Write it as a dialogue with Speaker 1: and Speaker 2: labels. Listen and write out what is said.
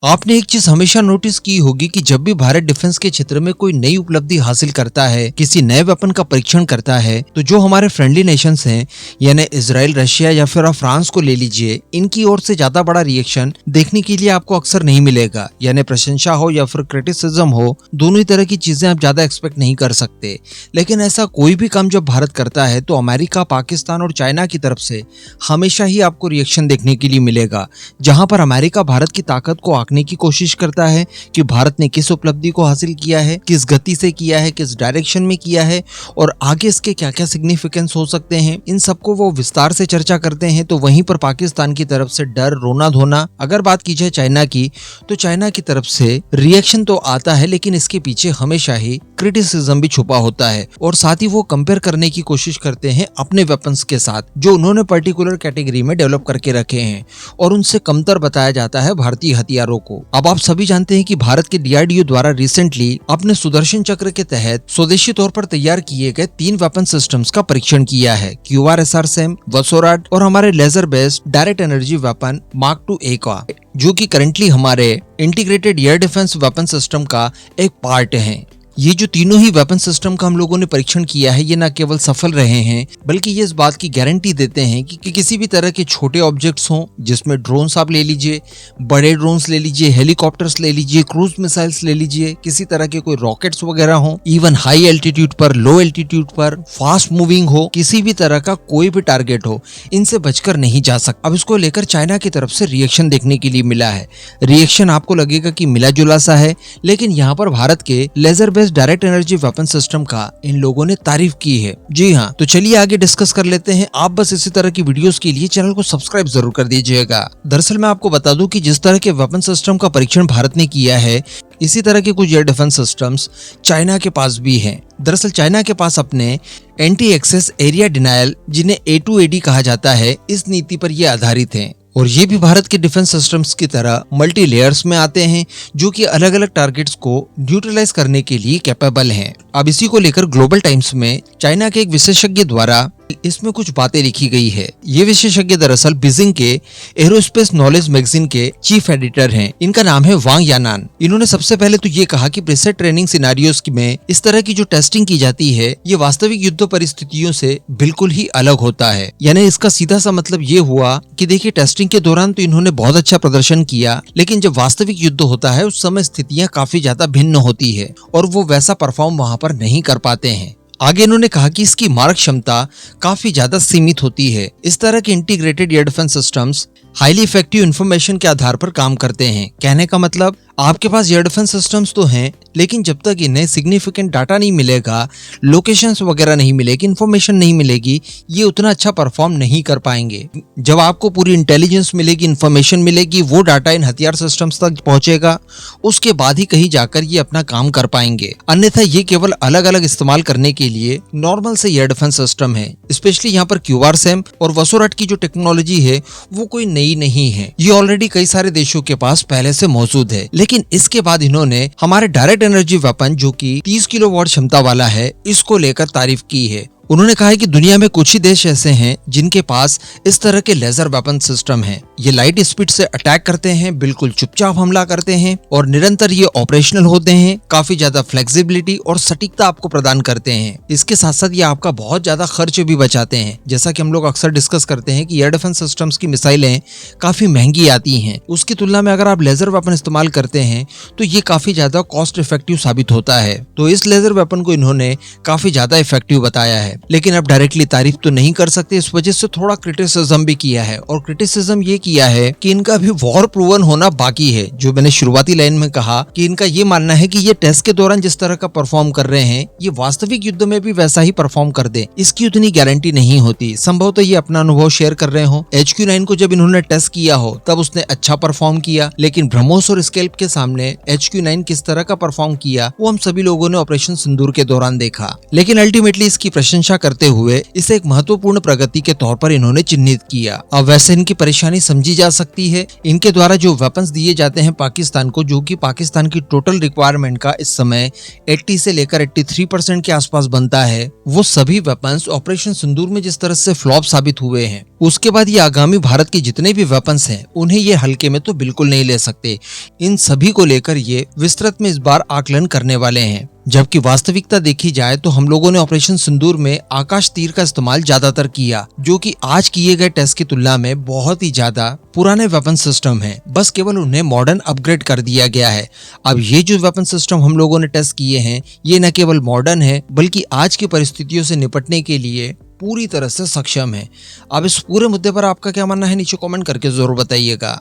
Speaker 1: आपने एक चीज हमेशा नोटिस की होगी कि जब भी भारत डिफेंस के क्षेत्र में कोई नई उपलब्धि हासिल करता है, किसी नए वेपन का परीक्षण करता है, तो जो हमारे फ्रेंडली नेशंस हैं, यानी इजराइल, रशिया या फिर आप फ्रांस को ले लीजिए, इनकी ओर से ज्यादा बड़ा रिएक्शन देखने के लिए आपको अक्सर नहीं मिलेगा। यानी प्रशंसा हो या फिर क्रिटिसिज्म हो, दोनों ही तरह की चीजें आप ज्यादा एक्सपेक्ट नहीं कर सकते। लेकिन ऐसा कोई भी काम जब भारत करता है तो अमेरिका, पाकिस्तान और चाइना की तरफ से हमेशा ही आपको रिएक्शन देखने के लिए मिलेगा, जहां पर अमेरिका भारत की ताकत को आंकने की कोशिश करता है कि भारत ने किस उपलब्धि को हासिल किया है, किस गति से किया है, किस डायरेक्शन में किया है और आगे इसके क्या क्या सिग्निफिकेंस हो सकते हैं। इन सबको वो विस्तार से चर्चा करते हैं। तो वहीं पर पाकिस्तान की तरफ से डर, रोना धोना। अगर बात की जाए चाइना की, तो चाइना की तरफ से रिएक्शन तो आता है, लेकिन इसके पीछे हमेशा ही क्रिटिसिज्म भी छुपा होता है और साथ ही वो कंपेयर करने की कोशिश करते हैं अपने वेपन्स के साथ, जो उन्होंने पर्टिकुलर कैटेगरी में डेवलप करके रखे हैं, और उनसे कमतर बताया जाता है भारतीय हथियारों को। अब आप सभी जानते हैं कि भारत के DRDO द्वारा रिसेंटली अपने सुदर्शन चक्र के तहत स्वदेशी तौर पर तैयार किए गए 3 वेपन सिस्टम्स का परीक्षण किया है, QRSAM, वसोराड और हमारे laser based direct energy weapon mark 2A का, जो कि करंटली हमारे integrated air defence weapon system का एक पार्ट है। ये जो तीनों ही वेपन सिस्टम का हम लोगों ने परीक्षण किया है, ये न केवल सफल रहे हैं, बल्कि ये इस बात की गारंटी देते हैं कि किसी भी तरह के छोटे ऑब्जेक्ट्स हों, जिसमें ड्रोन्स आप ले लीजिए, बड़े ड्रोन्स ले लीजिए, हेलीकॉप्टर्स ले लीजिए, क्रूज मिसाइल्स ले लीजिए, किसी तरह के कोई रॉकेट्स वगैरह हों, इवन हाई एल्टीट्यूड पर, लो एल्टीट्यूड पर, फास्ट मूविंग हो, किसी भी तरह का कोई भी टारगेट हो, इनसे बचकर नहीं जा सकता। अब इसको लेकर चाइना की तरफ से रिएक्शन देखने के लिए मिला है। रिएक्शन आपको लगेगा कि मिला जुला सा है, लेकिन यहाँ पर भारत के laser based direct energy weapon system का इन लोगों ने तारीफ की है। जी हाँ, तो चलिए आगे डिस्कस कर लेते हैं। आप बस इसी तरह की वीडियोस के लिए चैनल को सब्सक्राइब जरूर कर दीजिएगा। दरअसल मैं आपको बता दूं कि जिस तरह के वेपन सिस्टम का परीक्षण भारत ने किया है, इसी तरह के कुछ एयर डिफेंस सिस्टम्स चाइना के पास भी हैं। दरअसल चाइना के पास अपने एंटी एक्सेस एरिया डिनायल, जिन्हें A2AD कहा जाता है, इस नीति पर ये आधारित हैं और ये भी भारत के डिफेंस सिस्टम्स की तरह मल्टी लेयर्स में आते हैं, जो कि अलग अलग टारगेट्स को न्यूट्रलाइज करने के लिए कैपेबल हैं। अब इसी को लेकर ग्लोबल टाइम्स में चाइना के एक विशेषज्ञ द्वारा इसमें कुछ बातें लिखी गई है। ये विशेषज्ञ दरअसल बीजिंग के एरोस्पेस नॉलेज मैगजीन के चीफ एडिटर हैं। इनका नाम है वांग यानान। इन्होंने सबसे पहले तो ये कहा कि प्रीसेट ट्रेनिंग सिनेरियोस में इस तरह की जो टेस्टिंग की जाती है, ये वास्तविक युद्ध परिस्थितियों से बिल्कुल ही अलग होता है। यानी इसका सीधा सा मतलब ये हुआ कि देखिए, टेस्टिंग के दौरान तो इन्होंने बहुत अच्छा प्रदर्शन किया, लेकिन जब वास्तविक युद्ध होता है उस समय स्थितियां काफी ज्यादा भिन्न होती है और वो वैसा परफॉर्म वहां पर नहीं कर पाते हैं। आगे इन्होंने कहा कि इसकी मारक क्षमता काफी ज्यादा सीमित होती है। इस तरह के integrated air defence systems highly effective information के आधार पर काम करते हैं। कहने का मतलब, आपके पास एयर डिफेंस सिस्टम्स तो हैं, लेकिन जब तक इन्हें सिग्निफिकेंट डाटा नहीं मिलेगा, लोकेशंस वगैरह नहीं मिलेगी, इन्फॉर्मेशन नहीं मिलेगी, ये उतना अच्छा परफॉर्म नहीं कर पाएंगे। जब आपको पूरी इंटेलिजेंस मिलेगी, इन्फॉर्मेशन मिलेगी, वो डाटा इन हथियार सिस्टम्स तक पहुंचेगा, उसके बाद ही कहीं जाकर ये अपना काम कर पाएंगे। अन्यथा ये केवल अलग अलग इस्तेमाल करने के लिए नॉर्मल से एयर डिफेंस सिस्टम है। स्पेशली यहाँ पर QRSAM और वसोराट की जो टेक्नोलॉजी है, वो कोई नई नहीं है। ये ऑलरेडी कई सारे देशों के पास पहले से मौजूद है। लेकिन इसके बाद इन्होंने हमारे डायरेक्ट एनर्जी वेपन, जो कि 30 किलोवाट क्षमता वाला है, इसको लेकर तारीफ की है। उन्होंने कहा है कि दुनिया में कुछ ही देश ऐसे हैं जिनके पास इस तरह के लेजर वेपन सिस्टम हैं। ये लाइट स्पीड से अटैक करते हैं, बिल्कुल चुपचाप हमला करते हैं और निरंतर ये ऑपरेशनल होते हैं। काफी ज्यादा फ्लेक्सिबिलिटी और सटीकता आपको प्रदान करते हैं। इसके साथ साथ ये आपका बहुत ज्यादा खर्च भी बचाते हैं। जैसा कि हम लोग अक्सर डिस्कस करते हैं कि एयर डिफेंस सिस्टम्स की मिसाइलें काफी महंगी आती हैं, उसकी तुलना में अगर आप लेजर वेपन इस्तेमाल करते हैं तो ये काफी ज्यादा कॉस्ट इफेक्टिव साबित होता है। तो इस लेजर वेपन को इन्होंने काफी ज्यादा इफेक्टिव बताया है। लेकिन अब डायरेक्टली तारीफ तो नहीं कर सकते, इस वजह से थोड़ा क्रिटिसिज्म भी किया है। और क्रिटिसिज्म ये किया है कि इनका भी वॉर प्रूवन होना बाकी है। जो मैंने शुरुआती लाइन में कहा कि इनका ये मानना है कि ये टेस्ट के दौरान जिस तरह का परफॉर्म कर रहे हैं, ये वास्तविक युद्ध में भी वैसा ही परफॉर्म कर दे, इसकी उतनी गारंटी नहीं होती। संभवतः ये अपना अनुभव शेयर कर रहे हो। HQ9 को जब इन्होंने टेस्ट किया हो तब उसने अच्छा परफॉर्म किया, लेकिन ब्रह्मोस और स्कैल्प के सामने HQ9 किस तरह का परफॉर्म किया, वो हम सभी लोगों ने ऑपरेशन सिंदूर के दौरान देखा। लेकिन अल्टीमेटली इसकी प्रशंसा प्रशंसा करते हुए इसे एक महत्वपूर्ण प्रगति के तौर पर इन्होंने चिन्हित किया। अब वैसे इनकी परेशानी समझी जा सकती है। इनके द्वारा जो वेपन्स दिए जाते हैं पाकिस्तान को, जो कि पाकिस्तान की टोटल रिक्वायरमेंट का इस समय 80 से लेकर 83% के आसपास बनता है, वो सभी वेपन्स ऑपरेशन सिंदूर में जिस तरह से फ्लॉप साबित हुए हैं, उसके बाद ये आगामी भारत के जितने भी वेपन्स हैं उन्हें ये हल्के में तो बिल्कुल नहीं ले सकते। इन सभी को लेकर ये विस्तृत में इस बार आकलन करने वाले हैं। जबकि वास्तविकता देखी जाए तो हम लोगों ने ऑपरेशन सिंदूर में आकाश तीर का इस्तेमाल ज्यादातर किया, जो कि आज किए गए टेस्ट की तुलना में बहुत ही ज्यादा पुराने वेपन सिस्टम हैं। बस केवल उन्हें मॉडर्न अपग्रेड कर दिया गया है। अब ये जो वेपन सिस्टम हम लोगों ने टेस्ट किए हैं, ये न केवल मॉडर्न है बल्कि आज की परिस्थितियों से निपटने के लिए पूरी तरह से सक्षम है। अब इस पूरे मुद्दे पर आपका क्या मानना है, नीचे कमेंट करके जरूर बताइएगा।